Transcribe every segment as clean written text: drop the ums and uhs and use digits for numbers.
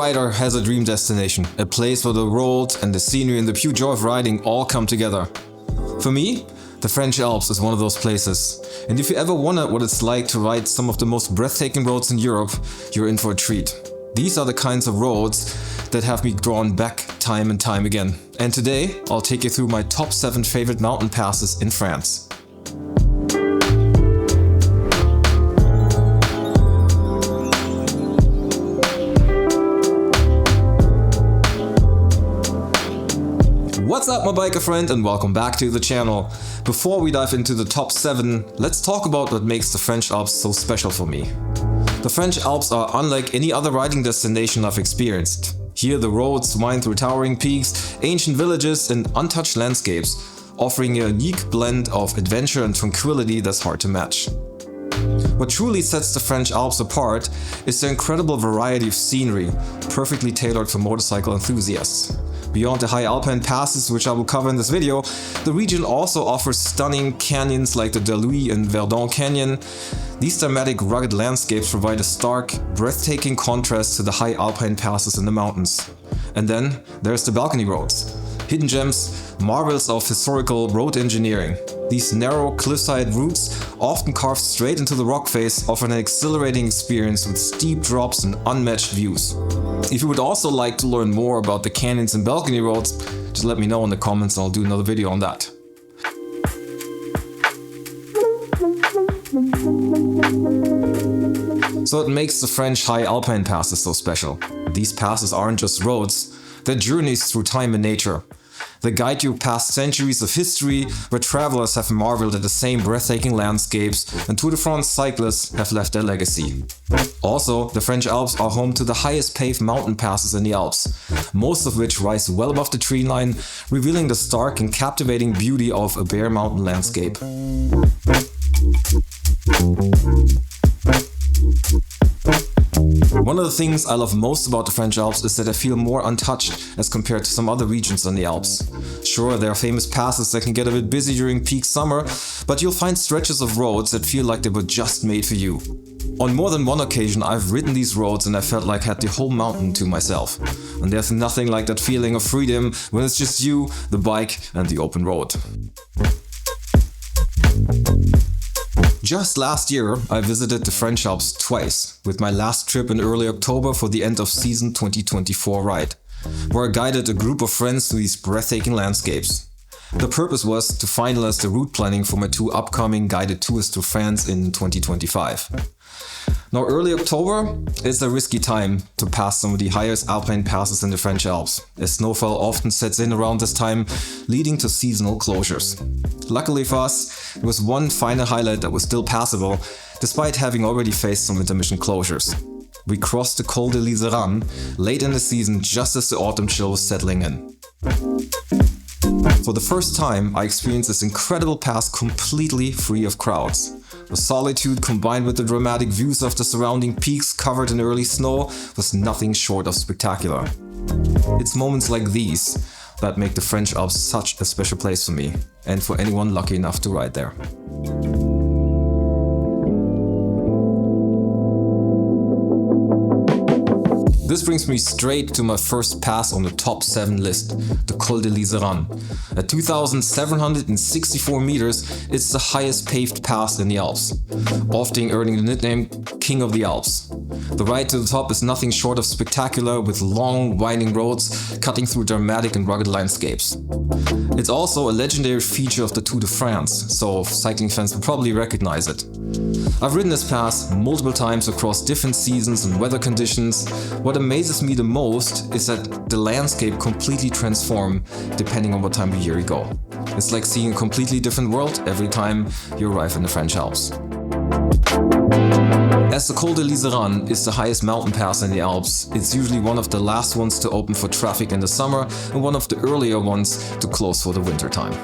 rider has a dream destination, a place where the roads and the scenery and the pure joy of riding all come together. For me, the French Alps is one of those places. And if you ever wondered what it's like to ride some of the most breathtaking roads in Europe, you're in for a treat. These are the kinds of roads that have me drawn back time and time again. And today, I'll take you through my top 7 favorite mountain passes in France. What's up, my biker friend, and welcome back to the channel. Before we dive into the top 7, let's talk about what makes the French Alps so special for me. The French Alps are unlike any other riding destination I've experienced. Here the roads wind through towering peaks, ancient villages and untouched landscapes, offering a unique blend of adventure and tranquility that's hard to match. What truly sets the French Alps apart is the incredible variety of scenery, perfectly tailored for motorcycle enthusiasts. Beyond the high alpine passes, which I will cover in this video, the region also offers stunning canyons like the Dalouis and Verdon Canyon. These dramatic, rugged landscapes provide a stark, breathtaking contrast to the high alpine passes in the mountains. And then there's the balcony roads. Hidden gems, marvels of historical road engineering. These narrow, cliffside routes, often carved straight into the rock face, offer an exhilarating experience with steep drops and unmatched views. If you would also like to learn more about the canyons and balcony roads, just let me know in the comments and I'll do another video on that. So what makes the French high alpine passes so special? These passes aren't just roads, they're journeys through time and nature. They guide you past centuries of history where travelers have marveled at the same breathtaking landscapes and Tour de France cyclists have left their legacy. Also, the French Alps are home to the highest paved mountain passes in the Alps, most of which rise well above the tree line, revealing the stark and captivating beauty of a bare mountain landscape. One of the things I love most about the French Alps is that I feel more untouched as compared to some other regions in the Alps. Sure, there are famous passes that can get a bit busy during peak summer, but you'll find stretches of roads that feel like they were just made for you. On more than one occasion I've ridden these roads and I felt like I had the whole mountain to myself. And there's nothing like that feeling of freedom when it's just you, the bike and the open road. Just last year, I visited the French Alps twice, with my last trip in early October for the end of season 2024 ride, where I guided a group of friends through these breathtaking landscapes. The purpose was to finalize the route planning for my 2 upcoming guided tours to France in 2025. Now, early October is a risky time to pass some of the highest alpine passes in the French Alps, as snowfall often sets in around this time, leading to seasonal closures. Luckily for us, there was one final highlight that was still passable, despite having already faced some intermission closures. We crossed the Col du Galibier late in the season, just as the autumn chill was settling in. For the first time, I experienced this incredible pass completely free of crowds. The solitude combined with the dramatic views of the surrounding peaks covered in early snow was nothing short of spectacular. It's moments like these that make the French Alps such a special place for me, and for anyone lucky enough to ride there. This brings me straight to my first pass on the top 7 list, the Col du Galibier. At 2,764 meters, it's the highest paved pass in the Alps, often earning the nickname King of the Alps. The ride to the top is nothing short of spectacular, with long, winding roads cutting through dramatic and rugged landscapes. It's also a legendary feature of the Tour de France, so cycling fans will probably recognize it. I've ridden this pass multiple times across different seasons and weather conditions. What amazes me the most is that the landscape completely transforms depending on what time of year you go. It's like seeing a completely different world every time you arrive in the French Alps. As the Col du Galibier is the highest mountain pass in the Alps, it's usually one of the last ones to open for traffic in the summer and one of the earlier ones to close for the winter time.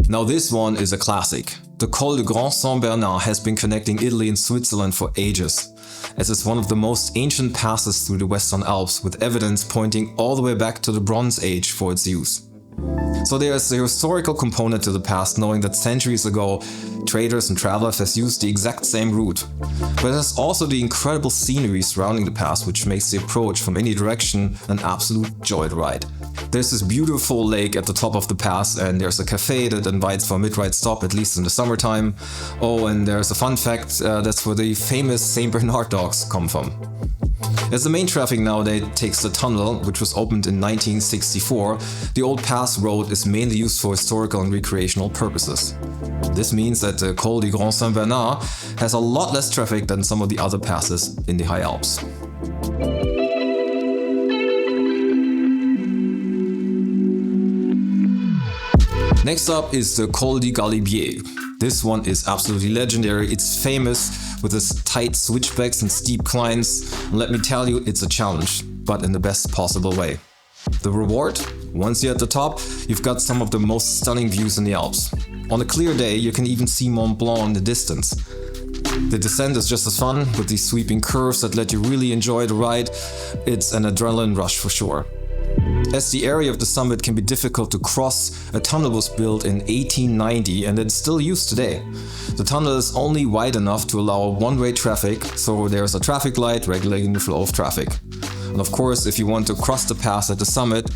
Now this one is a classic. The Col du Grand Saint-Bernard has been connecting Italy and Switzerland for ages, as it's one of the most ancient passes through the Western Alps, with evidence pointing all the way back to the Bronze Age for its use. So there's a historical component to the pass, knowing that centuries ago, traders and travelers have used the exact same route. But there's also the incredible scenery surrounding the pass, which makes the approach from any direction an absolute joy to ride. There's this beautiful lake at the top of the pass, and there's a cafe that invites for a mid-ride stop, at least in the summertime. Oh, and there's a fun fact, that's where the famous St. Bernard dogs come from. As the main traffic nowadays takes the tunnel, which was opened in 1964, the old pass road is mainly used for historical and recreational purposes. This means that the Col du Galibier has a lot less traffic than some of the other passes in the High Alps. Next up is the Col du Galibier. This one is absolutely legendary. It's famous with its tight switchbacks and steep climbs. And let me tell you, it's a challenge, but in the best possible way. The reward? Once you're at the top, you've got some of the most stunning views in the Alps. On a clear day, you can even see Mont Blanc in the distance. The descent is just as fun, with these sweeping curves that let you really enjoy the ride. It's an adrenaline rush for sure. As the area of the summit can be difficult to cross, a tunnel was built in 1890 and it's still used today. The tunnel is only wide enough to allow one-way traffic, so there's a traffic light regulating the flow of traffic. And of course, if you want to cross the pass at the summit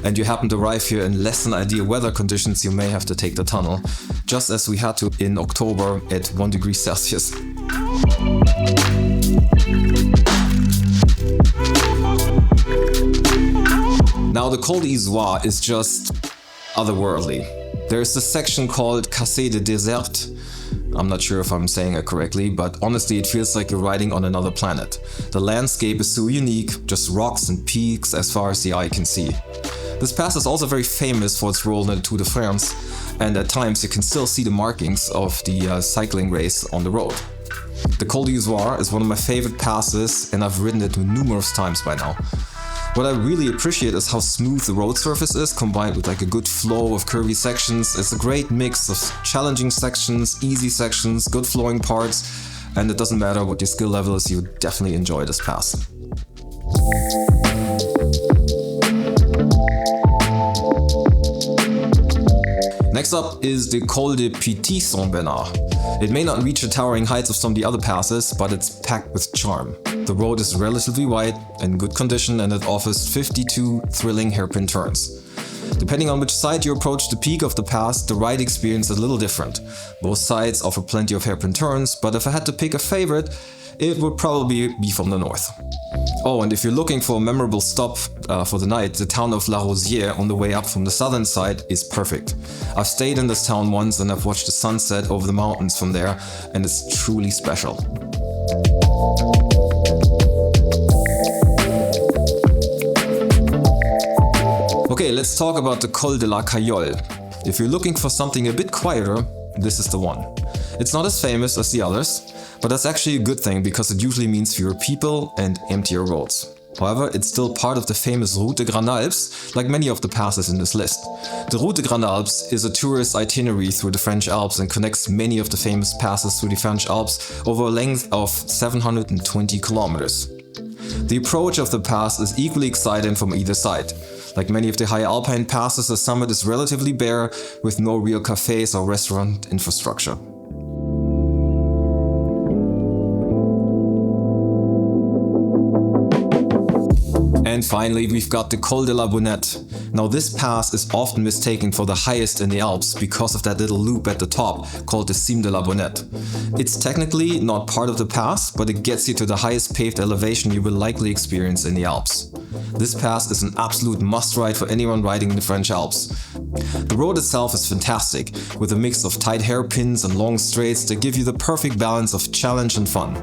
and you happen to arrive here in less than ideal weather conditions, you may have to take the tunnel, just as we had to in October at 1 degree Celsius. Now the Col d'Izoire is just otherworldly. There's a section called Cassé de Désert. I'm not sure if I'm saying it correctly, but honestly it feels like you're riding on another planet. The landscape is so unique, just rocks and peaks as far as the eye can see. This pass is also very famous for its role in the Tour de France, and at times you can still see the markings of the cycling race on the road. The Col d'Izoire is one of my favorite passes and I've ridden it numerous times by now. What I really appreciate is how smooth the road surface is, combined with like a good flow of curvy sections. It's a great mix of challenging sections, easy sections, good flowing parts, and it doesn't matter what your skill level is, you definitely enjoy this pass. Next up is the Col de Petit-Saint-Bernard. It may not reach the towering heights of some of the other passes, but it's packed with charm. The road is relatively wide and good condition, and it offers 52 thrilling hairpin turns. Depending on which side you approach the peak of the pass, the ride experience is a little different. Both sides offer plenty of hairpin turns, but if I had to pick a favorite, it would probably be from the north. Oh, and if you're looking for a memorable stop for the night, the town of La Rosière on the way up from the southern side is perfect. I've stayed in this town once and I've watched the sunset over the mountains from there, and it's truly special. Okay, let's talk about the Col de la Cayolle. If you're looking for something a bit quieter, this is the one. It's not as famous as the others, but that's actually a good thing because it usually means fewer people and emptier roads. However, it's still part of the famous Route des Grand Alps, like many of the passes in this list. The Route des Grand Alps is a tourist itinerary through the French Alps and connects many of the famous passes through the French Alps over a length of 720 kilometers. The approach of the pass is equally exciting from either side. Like many of the high alpine passes, the summit is relatively bare, with no real cafes or restaurant infrastructure. And finally, we've got the Col de la Bonette. Now this pass is often mistaken for the highest in the Alps because of that little loop at the top called the Cime de la Bonette. It's technically not part of the pass, but it gets you to the highest paved elevation you will likely experience in the Alps. This pass is an absolute must-ride for anyone riding in the French Alps. The road itself is fantastic, with a mix of tight hairpins and long straights that give you the perfect balance of challenge and fun.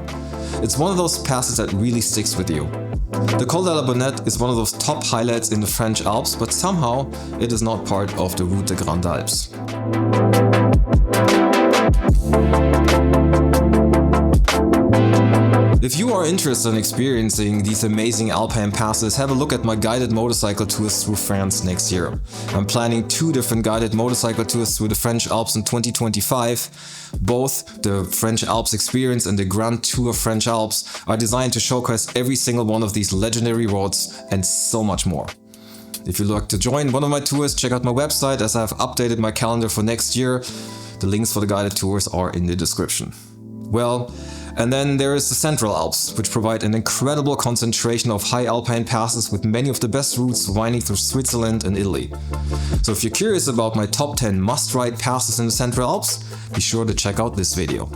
It's one of those passes that really sticks with you. The Col de la Bonette is one of those top highlights in the French Alps, but somehow it is not part of the Route des Grand Alps. If you are interested in experiencing these amazing alpine passes, have a look at my guided motorcycle tours through France next year. I'm planning 2 different guided motorcycle tours through the French Alps in 2025. Both the French Alps Experience and the Grand Tour French Alps are designed to showcase every single one of these legendary roads and so much more. If you'd like to join one of my tours, check out my website as I've updated my calendar for next year. The links for the guided tours are in the description. Well, and then there is the Central Alps, which provide an incredible concentration of high alpine passes with many of the best routes winding through Switzerland and Italy. So if you're curious about my top 10 must-ride passes in the Central Alps, be sure to check out this video.